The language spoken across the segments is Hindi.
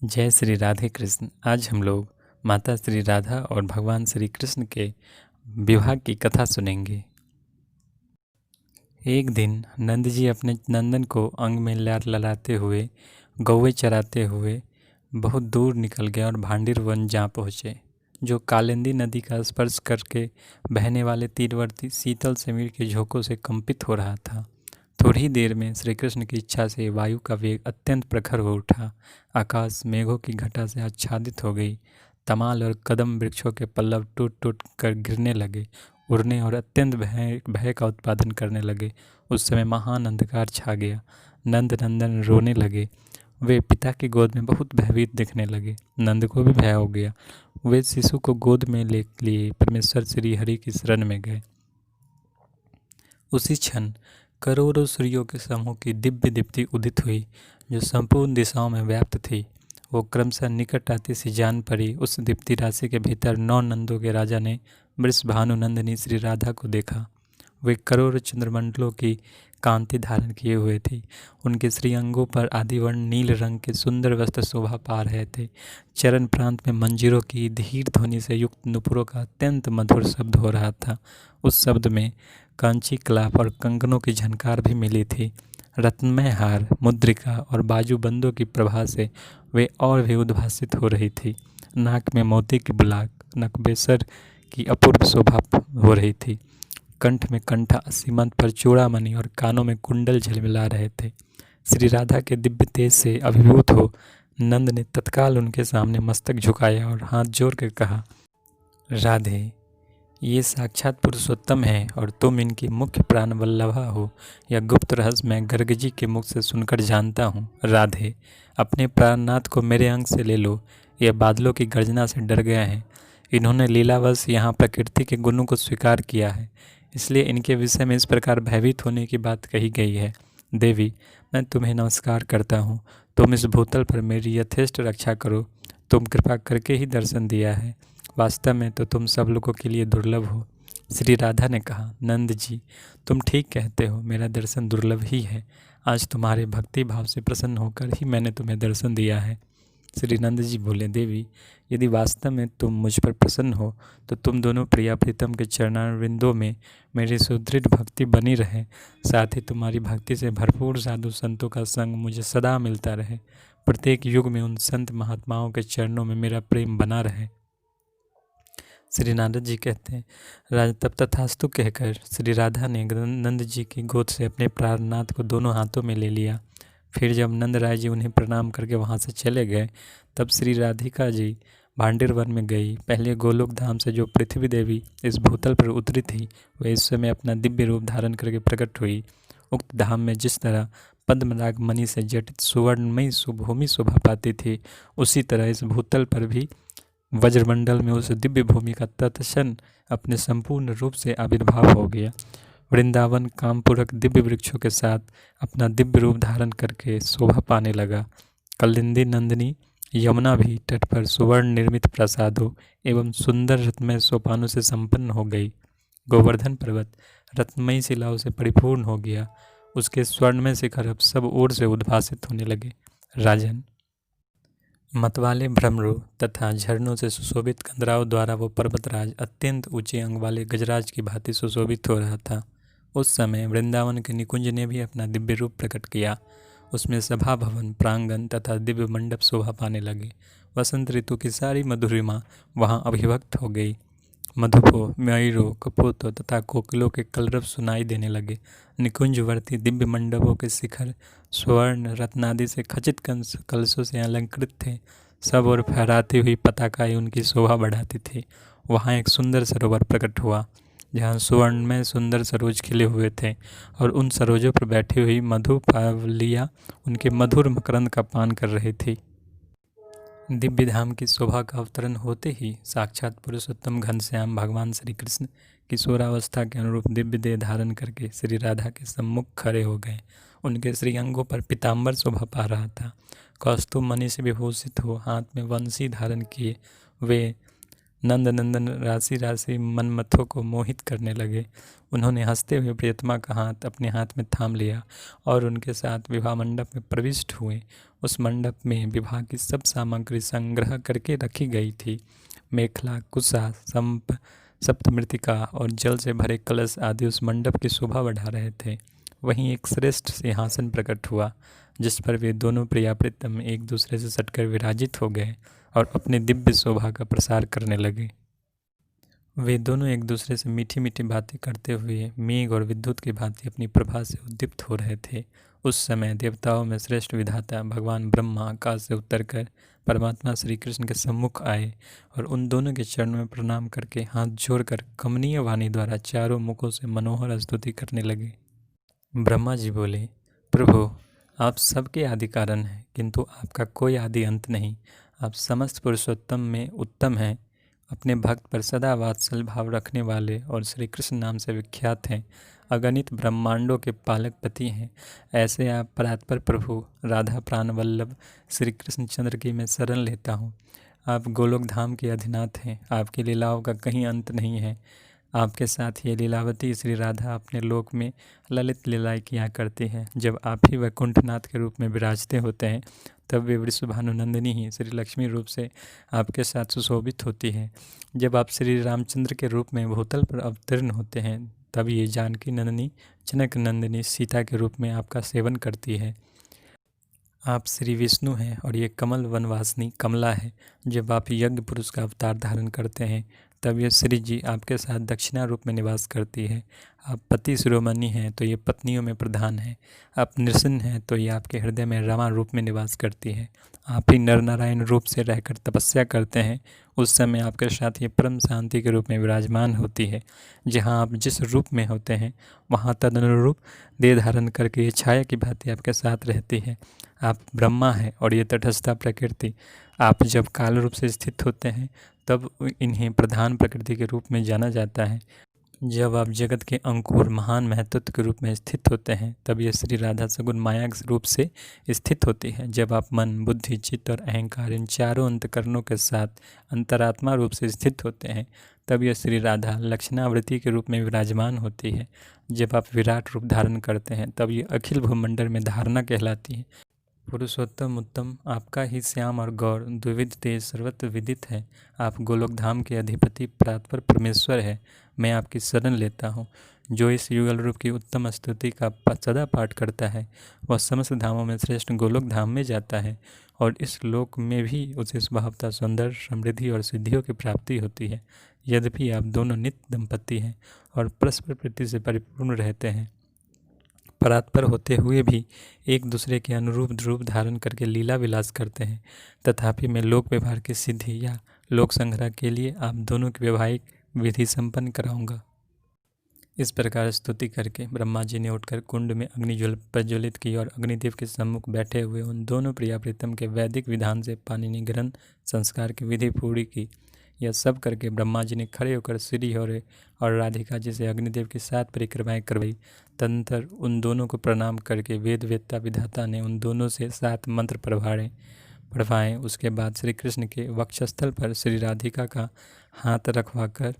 जय श्री राधे कृष्ण। आज हम लोग माता श्री राधा और भगवान श्री कृष्ण के विवाह की कथा सुनेंगे। एक दिन नंद जी अपने नंदन को अंग में लहलाते हुए गौवे चराते हुए बहुत दूर निकल गए और भांडिर वन जा पहुँचे, जो कालिंदी नदी का स्पर्श करके बहने वाले तीरवर्ती शीतल समीर के झोंकों से कंपित हो रहा था। थोड़ी ही देर में श्री कृष्ण की इच्छा से वायु का वेग अत्यंत प्रखर हो उठा। आकाश मेघों की घटा से आच्छादित हो गई। तमाल और कदम वृक्षों के पल्लव टूट टूट कर गिरने लगे, उड़ने और अत्यंत भय भय का उत्पादन करने लगे। उस समय महान अंधकार छा गया। नंद नंदन रोने लगे। वे पिता की गोद में बहुत भयभीत दिखने लगे। नंद को भी भय हो गया। वे शिशु को गोद में ले लिए परमेश्वर श्री हरि की शरण में गए। उसी क्षण करोड़ों सूर्यों के समूह की दिव्य दीप्ति उदित हुई, जो संपूर्ण दिशाओं में व्याप्त थी। वो क्रमशः निकट आती सी जान पड़ी। उस दीप्ति राशि के भीतर 9 नंदों के राजा ने वृषभानु नंदिनी श्री राधा को देखा। वे करोड़ों चंद्रमंडलों की कांति धारण किए हुए थी। उनके श्रीअंगों पर आदिवर्ण नील रंग के सुंदर वस्त्र शोभा पा रहे थे। चरण प्रांत में मंजीरों की धीर ध्वनि से युक्त नुपुरों का अत्यंत मधुर शब्द हो रहा था। उस शब्द में कांची कलाप और कंगनों की झनकार भी मिली थी। रत्नमय हार, मुद्रिका और बाजूबंदों की प्रभा से वे और भी उद्भासित हो रही थी। नाक में मोती की बुलाक, नकबेसर की अपूर्व शोभा हो रही थी। कंठ में कंठा, सीमंत पर चूड़ामणि और कानों में कुंडल झिलमिला रहे थे। श्री राधा के दिव्य तेज से अभिभूत हो नंद ने तत्काल उनके सामने मस्तक झुकाया और हाथ जोड़ कर कहा, राधे, ये साक्षात पुरुषोत्तम है और तुम इनकी मुख्य प्राण वल्लभा हो। यह गुप्त रहस्य मैं गर्ग जी के मुख से सुनकर जानता हूँ। राधे, अपने प्राणनाथ को मेरे अंग से ले लो। यह बादलों की गर्जना से डर गए हैं। इन्होंने लीलावश यहाँ प्रकृति के गुणों को स्वीकार किया है, इसलिए इनके विषय में इस प्रकार भयभीत होने की बात कही गई है। देवी, मैं तुम्हें नमस्कार करता हूँ। तुम इस भूतल पर मेरी यथेष्ट रक्षा करो। तुम कृपा करके ही दर्शन दिया है। वास्तव में तो तुम सब लोगों के लिए दुर्लभ हो। श्री राधा ने कहा, नंद जी, तुम ठीक कहते हो, मेरा दर्शन दुर्लभ ही है। आज तुम्हारे भक्ति भाव से प्रसन्न होकर ही मैंने तुम्हें दर्शन दिया है। श्री नंद जी बोले, देवी, यदि वास्तव में तुम मुझ पर प्रसन्न हो तो तुम दोनों प्रिया प्रीतम के चरणारविंदों में मेरी सुदृढ़ भक्ति बनी रहे। साथ ही तुम्हारी भक्ति से भरपूर साधु संतों का संग मुझे सदा मिलता रहे। प्रत्येक युग में उन संत महात्माओं के चरणों में मेरा प्रेम बना रहे। श्री नारद जी कहते हैं, राजा तब तथास्तु कहकर श्री राधा ने नंद जी की गोद से अपने प्राणनाथ को दोनों हाथों में ले लिया। फिर जब नंद राय जी उन्हें प्रणाम करके वहाँ से चले गए, तब श्री राधिका जी भांडिर वन में गई। पहले गोलोक धाम से जो पृथ्वी देवी इस भूतल पर उतरी थी, वह इस समय अपना दिव्य रूप धारण करके प्रकट हुई। उक्त धाम में जिस तरह पद्मराग मणि से जटित सुवर्णमयी भूमि शोभा पाती थी, उसी तरह इस भूतल पर भी वज्रमंडल में उस दिव्य भूमि का तत्क्षण अपने संपूर्ण रूप से आविर्भाव हो गया। वृंदावन कामपूरक दिव्य वृक्षों के साथ अपना दिव्य रूप धारण करके शोभा पाने लगा। कलिंदी नंदिनी यमुना भी तट पर सुवर्ण निर्मित प्रासादों एवं सुंदर रत्नमय सोपानों से संपन्न हो गई। गोवर्धन पर्वत रत्नमयी शिलाओं से परिपूर्ण हो गया। उसके स्वर्णमय शिखर अब सब ओर से उद्भासित होने लगे। राजन, मतवाले भ्रमरों तथा झरनों से सुशोभित कंदराओं द्वारा वो पर्वतराज अत्यंत ऊंचे अंग वाले गजराज की भांति सुशोभित हो रहा था। उस समय वृंदावन के निकुंज ने भी अपना दिव्य रूप प्रकट किया। उसमें सभा भवन, प्रांगण तथा दिव्य मंडप शोभा पाने लगे। वसंत ऋतु की सारी मधुरिमा वहाँ अभिव्यक्त हो गई। मधुपों, मयूरों, कपोतों तथा कोकिलों के कलरव सुनाई देने लगे। निकुंजवर्ती दिव्य मंडपों के शिखर स्वर्ण रत्नादि से खचित कलशों से अलंकृत थे। सब और फहराती हुई पताकाएं उनकी शोभा बढ़ाती थी। वहाँ एक सुंदर सरोवर प्रकट हुआ, जहाँ सुवर्ण में सुंदर सरोज खिले हुए थे, और उन सरोजों पर बैठी हुई मधु पावलियाँ उनके मधुर मकरंद का पान कर रही थी। दिव्य धाम की शोभा का अवतरण होते ही साक्षात पुरुषोत्तम घनश्याम भगवान श्री कृष्ण किशोरावस्था के अनुरूप दिव्य देह धारण करके श्री राधा के सम्मुख खड़े हो गए। उनके श्रीअंगों पर पीताम्बर शोभा पा रहा था। कौस्तुभ मणि से विभूषित हो हाथ में वंशी धारण किए वे नंद नंदन राशि राशि मनमथों को मोहित करने लगे। उन्होंने हंसते हुए प्रियतमा का हाथ अपने हाथ में थाम लिया और उनके साथ विवाह मंडप में प्रविष्ट हुए। उस मंडप में विवाह की सब सामग्री संग्रह करके रखी गई थी। मेखला, कुशा, संप, सप्तमृतिका और जल से भरे कलश आदि उस मंडप की शोभा बढ़ा रहे थे। वहीं एक श्रेष्ठ सिंहासन प्रकट हुआ, जिस पर वे दोनों प्रिया प्रीतम एक दूसरे से सटकर विराजित हो गए और अपनी दिव्य शोभा का प्रसार करने लगे। वे दोनों एक दूसरे से मीठी मीठी बातें करते हुए मेघ और विद्युत की भांति अपनी प्रभा से उद्दीप्त हो रहे थे। उस समय देवताओं में श्रेष्ठ विधाता भगवान ब्रह्मा आकाश से उतरकर परमात्मा श्री कृष्ण के सम्मुख आए और उन दोनों के चरणों में प्रणाम करके हाथ जोड़कर कमनीय वाणी द्वारा चारों मुखों से मनोहर स्तुति करने लगे। ब्रह्मा जी बोले, प्रभु, आप सबके आदि कारण हैं, किंतु आपका कोई आदि अंत नहीं। आप समस्त पुरुषोत्तम में उत्तम हैं, अपने भक्त पर सदा वात्सल भाव रखने वाले और श्री कृष्ण नाम से विख्यात हैं, अगणित ब्रह्मांडों के पालक पति हैं। ऐसे आप परात्पर प्रभु राधा प्राण वल्लभ श्री कृष्ण चंद्र की मैं शरण लेता हूँ। आप गोलोक धाम के अधिनाथ हैं, आपकी लीलाओं का कहीं अंत नहीं है। आपके साथ ये लीलावती श्री राधा अपने लोक में ललित लीलाएं किया करती हैं। जब आप ही वैकुंठनाथ के रूप में विराजते होते हैं, तब वे वृषभानुनंदिनी ही श्री लक्ष्मी रूप से आपके साथ सुशोभित होती है। जब आप श्री रामचंद्र के रूप में भूतल पर अवतीर्ण होते हैं, तब ये जानकी नंदिनी जनक नंदिनी सीता के रूप में आपका सेवन करती है। आप श्री विष्णु हैं और ये कमल वनवासिनी कमला है। जब आप यज्ञ पुरुष का अवतार धारण करते हैं, तब ये श्री जी आपके साथ दक्षिणा रूप में निवास करती है। आप पति शिरोमणि हैं तो ये पत्नियों में प्रधान है। आप नृसिंह हैं तो ये आपके हृदय में रमा रूप में निवास करती है। आप ही नर नारायण रूप से रहकर तपस्या करते हैं, उस समय आपके साथ ये परम शांति के रूप में विराजमान होती है। जहाँ आप जिस रूप में होते हैं, वहाँ तदनुरूप देह धारण करके ये छाया की भांति आपके साथ रहती है। आप ब्रह्मा हैं और ये तटस्थता प्रकृति। आप जब काल रूप से स्थित होते हैं, तब इन्हें प्रधान प्रकृति के रूप में जाना जाता है। जब आप जगत के अंकुर महान महत्व के रूप में स्थित होते हैं, तब ये श्री राधा सगुण माया के रूप से स्थित होती है। जब आप मन, बुद्धि, चित्त और अहंकार इन चारों अंतकरणों के साथ अंतरात्मा रूप से स्थित होते हैं, तब यह श्री राधा लक्षणावृत्ति के रूप में विराजमान होती है। जब आप विराट रूप धारण करते हैं, तब ये अखिल भूमंडल में धारणा कहलाती है। पुरुषोत्तम उत्तम आपका ही श्याम और गौर द्विविध तेज सर्वत्र विदित है। आप गोलोक धाम के अधिपति परात्पर परमेश्वर है। मैं आपकी शरण लेता हूँ। जो इस युगल रूप की उत्तम स्तुति का सदा पाठ करता है, वह समस्त धामों में श्रेष्ठ गोलोक धाम में जाता है और इस लोक में भी उसे स्वभावतः सौंदर्य, समृद्धि और सिद्धियों की प्राप्ति होती है। यद्यपि आप दोनों नित्य दंपति हैं और परस्पर प्रीति से परिपूर्ण रहते हैं, परात्पर होते हुए भी एक दूसरे के अनुरूप रूप धारण करके लीला विलास करते हैं, तथापि मैं लोक व्यवहार की सिद्धि या लोक संग्रह के लिए आप दोनों की वैवाहिक विधि संपन्न कराऊंगा। इस प्रकार स्तुति करके ब्रह्मा जी ने उठकर कुंड में अग्नि प्रज्वलित की और अग्निदेव के सम्मुख बैठे हुए उन दोनों प्रिया प्रीतम के वैदिक विधान से पाणिनि ग्रहण संस्कार की विधि पूरी की। यह सब करके ब्रह्मा जी ने खड़े होकर श्री और राधिका जी से अग्निदेव की 7 परिक्रमाएं करवाई। तदनंतर उन दोनों को प्रणाम करके वेद वेत्ता विधाता ने उन दोनों से 7 मंत्र पढ़वाएं। उसके बाद श्री कृष्ण के वक्षस्थल पर श्री राधिका का हाथ रखवाकर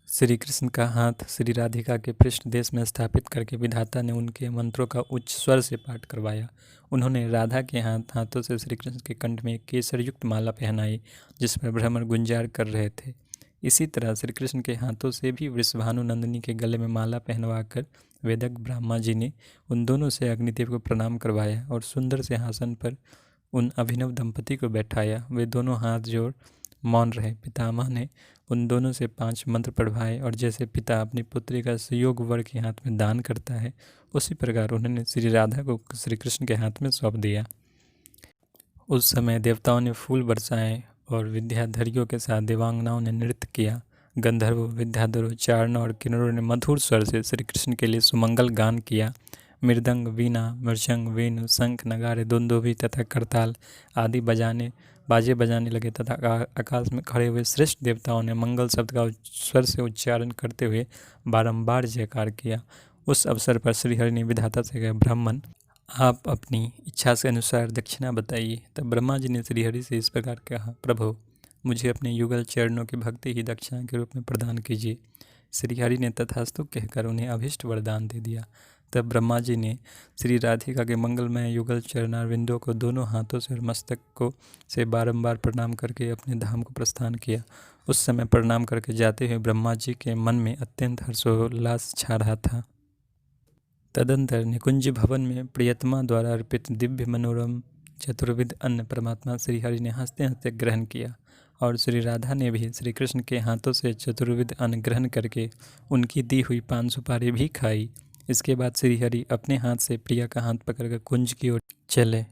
श्री कृष्ण का हाथ श्री राधिका के पृष्ठ देश में स्थापित करके विधाता ने उनके मंत्रों का उच्च स्वर से पाठ करवाया। उन्होंने राधा के हाथों से श्री कृष्ण के कंठ में केसर युक्त माला पहनाई, जिस पर भ्रमर गुंजार कर रहे थे। इसी तरह श्री कृष्ण के हाथों से भी वृषभानुनंदिनी के गले में माला पहनवाकर वेदज्ञ ब्रह्मा जी ने उन दोनों से अग्निदेव को प्रणाम करवाया और सुंदर से आसन पर उन अभिनव दंपति को बैठाया। वे दोनों हाथ जोड़ मौन रहे। पितामह ने उन दोनों से 5 मंत्र पढ़वाए और जैसे पिता अपनी पुत्री का सुयोग वर के हाथ में दान करता है, उसी प्रकार उन्होंने श्री राधा को श्री कृष्ण के हाथ में सौंप दिया। उस समय देवताओं ने फूल बरसाए और विद्याधरियों के साथ देवांगनाओं ने नृत्य किया। गंधर्वों, विद्याधरों, चारणों और किन्नरों ने मधुर स्वर से श्री कृष्ण के लिए सुमंगल गान किया। मृदंग, वीणा, मृशंग, वेणु, शंख, नगारे, दुंदुभी तथा करताल आदि बाजे बजाने लगे तथा आकाश में खड़े हुए श्रेष्ठ देवताओं ने मंगल शब्द का स्वर से उच्चारण करते हुए बारंबार जयकार किया। उस अवसर पर श्रीहरि ने विधाता से कहा, ब्राह्मण, आप अपनी इच्छा के अनुसार दक्षिणा बताइए। तब ब्रह्मा जी ने श्रीहरि से इस प्रकार कहा, प्रभु, मुझे अपने युगल चरणों की भक्ति ही दक्षिणा के रूप में प्रदान कीजिए। श्रीहरि ने तथास्तु कहकर उन्हें अभीष्ट वरदान दे दिया। तब ब्रह्मा जी ने श्री राधिका के मंगलमय युगल चरणारविंदों को दोनों हाथों से और मस्तक को से बारंबार प्रणाम करके अपने धाम को प्रस्थान किया। उस समय प्रणाम करके जाते हुए ब्रह्मा जी के मन में अत्यंत हर्षोल्लास छा रहा था। तदंतर निकुंज भवन में प्रियतमा द्वारा अर्पित दिव्य मनोरम चतुर्विध अन्न परमात्मा श्रीहरि ने हंसते हंसते ग्रहण किया और श्री राधा ने भी श्री कृष्ण के हाथों से चतुर्विध अन्न ग्रहण करके उनकी दी हुई पान सुपारी भी खाई। इसके बाद श्रीहरि अपने हाथ से प्रिया का हाथ पकड़कर कुंज की ओर चले।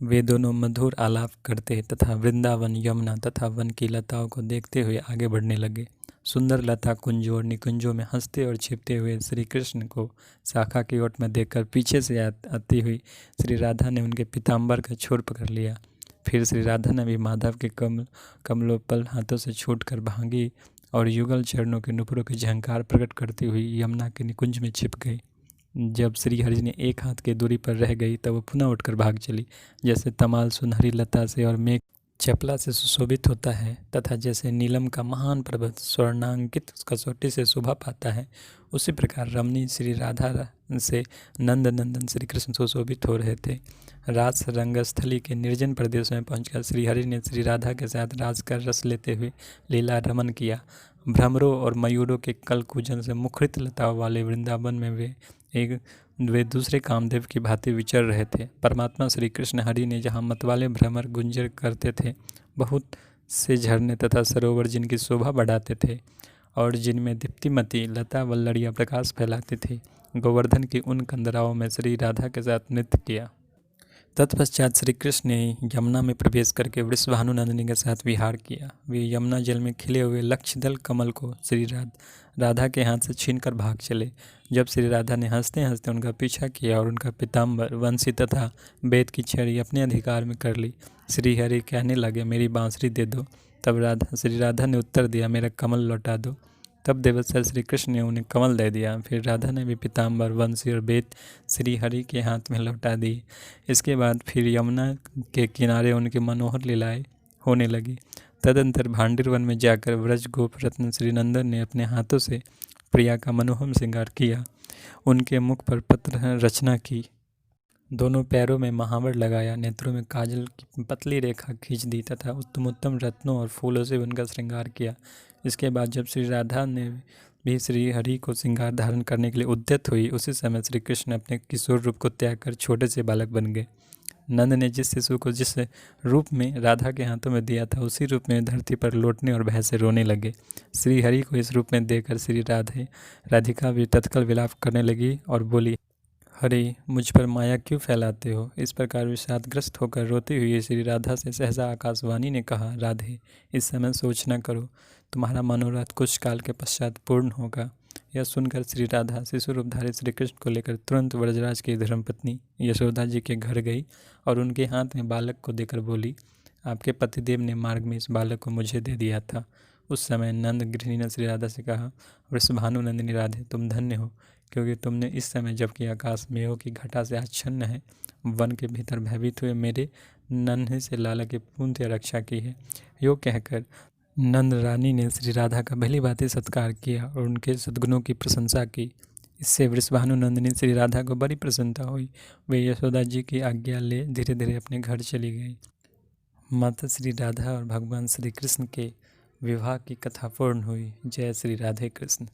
वे दोनों मधुर आलाप करते तथा वृंदावन, यमुना तथा वन की लताओं को देखते हुए आगे बढ़ने लगे। सुंदर लता कुंजों और निकुंजों में हंसते और छिपते हुए श्री कृष्ण को शाखा की ओट में देखकर पीछे से आती हुई श्री राधा ने उनके पीताम्बर का छोर पकड़ लिया। फिर श्री राधा ने भी माधव के कमलोपल हाथों से छूटकर भागी और युगल चरणों के नुपुरों की झंकार प्रकट करती हुई यमुना के निकुंज में छिप गई। जब श्रीहरि ने एक हाथ की दूरी पर रह गई तब वो पुनः उठकर भाग चली। जैसे तमाल सुनहरी लता से और मेघ चपला से सुशोभित होता है तथा जैसे नीलम का महान पर्वत स्वर्णांकित कसौटी से शोभा पाता है, उसी प्रकार रमणी श्री राधा से नंद नंदन श्री कृष्ण सुशोभित हो रहे थे। रास रंगस्थली के निर्जन प्रदेश में पहुंचकर श्रीहरि ने श्री राधा के साथ राज का रस लेते हुए लीला रमन किया। भ्रमरों और मयूरों के कल कूजन से मुखरित लताओं वाले वृंदावन में वे दूसरे कामदेव की भांति विचर रहे थे। परमात्मा श्री कृष्ण हरि ने जहाँ मतवाले भ्रमर गुंजर करते थे, बहुत से झरने तथा सरोवर जिनकी शोभा बढ़ाते थे और जिनमें दीप्तिमती लता वल्लड़ियाँ प्रकाश फैलाती थी, गोवर्धन की उन कंदराओं में श्री राधा के साथ नृत्य किया। तत्पश्चात श्री कृष्ण ने यमुना में प्रवेश करके वृषभानुनंदिनी के साथ विहार किया। वे यमुना जल में खिले हुए लक्षदल कमल को श्री राधा के हाथ से छीनकर भाग चले। जब श्री राधा ने हंसते हंसते उनका पीछा किया और उनका पीताम्बर, वंशी तथा वेद की छड़ी अपने अधिकार में कर ली, श्रीहरि कहने लगे, मेरी बांसुरी दे दो। तब श्री राधा ने उत्तर दिया, मेरा कमल लौटा दो। तब देवस्वर श्री कृष्ण ने उन्हें कमल दे दिया। फिर राधा ने भी पीताम्बर, वंशी और बेत श्रीहरि के हाथ में लौटा दी। इसके बाद फिर यमुना के किनारे उनकी मनोहर लीलाएं होने लगी। तदंतर भांडिर वन में जाकर व्रज गोप रत्न श्रीनंदन ने अपने हाथों से प्रिया का मनोहर श्रृंगार किया, उनके मुख पर पत्र रचना की, दोनों पैरों में महावर लगाया, नेत्रों में काजल की पतली रेखा खींच दी तथा उत्तम उत्तम रत्नों और फूलों से उनका श्रृंगार किया। इसके बाद जब श्री राधा ने भी श्री हरि को श्रृंगार धारण करने के लिए उद्यत हुई, उसी समय श्री कृष्ण अपने किशोर रूप को त्याग कर छोटे से बालक बन गए। नंद ने जिस शिशु को जिस रूप में राधा के हाथों में दिया था, उसी रूप में धरती पर लौटने और भय से रोने लगे। श्री हरि को इस रूप में देखकर श्री राधिका भी तत्काल विलाप करने लगी और बोली, हरि, मुझ पर माया क्यों फैलाते हो? इस प्रकार विषादग्रस्त होकर रोती हुई श्री राधा से सहसा आकाशवाणी ने कहा, राधे, इस समय सोच न करो, तुम्हारा मनोरथ कुछ काल के पश्चात पूर्ण होगा। यह सुनकर श्री राधा शिशु रूपधारी श्री कृष्ण को लेकर तुरंत व्रजराज की धर्मपत्नी यशोदा जी के घर गई और उनके हाथ में बालक को देकर बोली, आपके पतिदेव ने मार्ग में इस बालक को मुझे दे दिया था। उस समय नंद गृहिणी ने श्री राधा से कहा, वृषभानुनंदिनी राधे, तुम धन्य हो, क्योंकि तुमने इस समय जबकि आकाश मेघों की घटा से आच्छन्न है, वन के भीतर भयभीत हुए मेरे नन्हे से लाला की पूर्णतः रक्षा की है। यो कहकर नंद रानी ने श्री राधा का भली भांति सत्कार किया और उनके सद्गुणों की प्रशंसा की। इससे वृषभानुनंदिनी श्री राधा को बड़ी प्रसन्नता हुई। वे यशोदा जी की आज्ञा ले धीरे धीरे अपने घर चली गई। माता श्री राधा और भगवान श्री कृष्ण के विवाह की कथा पूर्ण हुई। जय श्री राधे कृष्ण।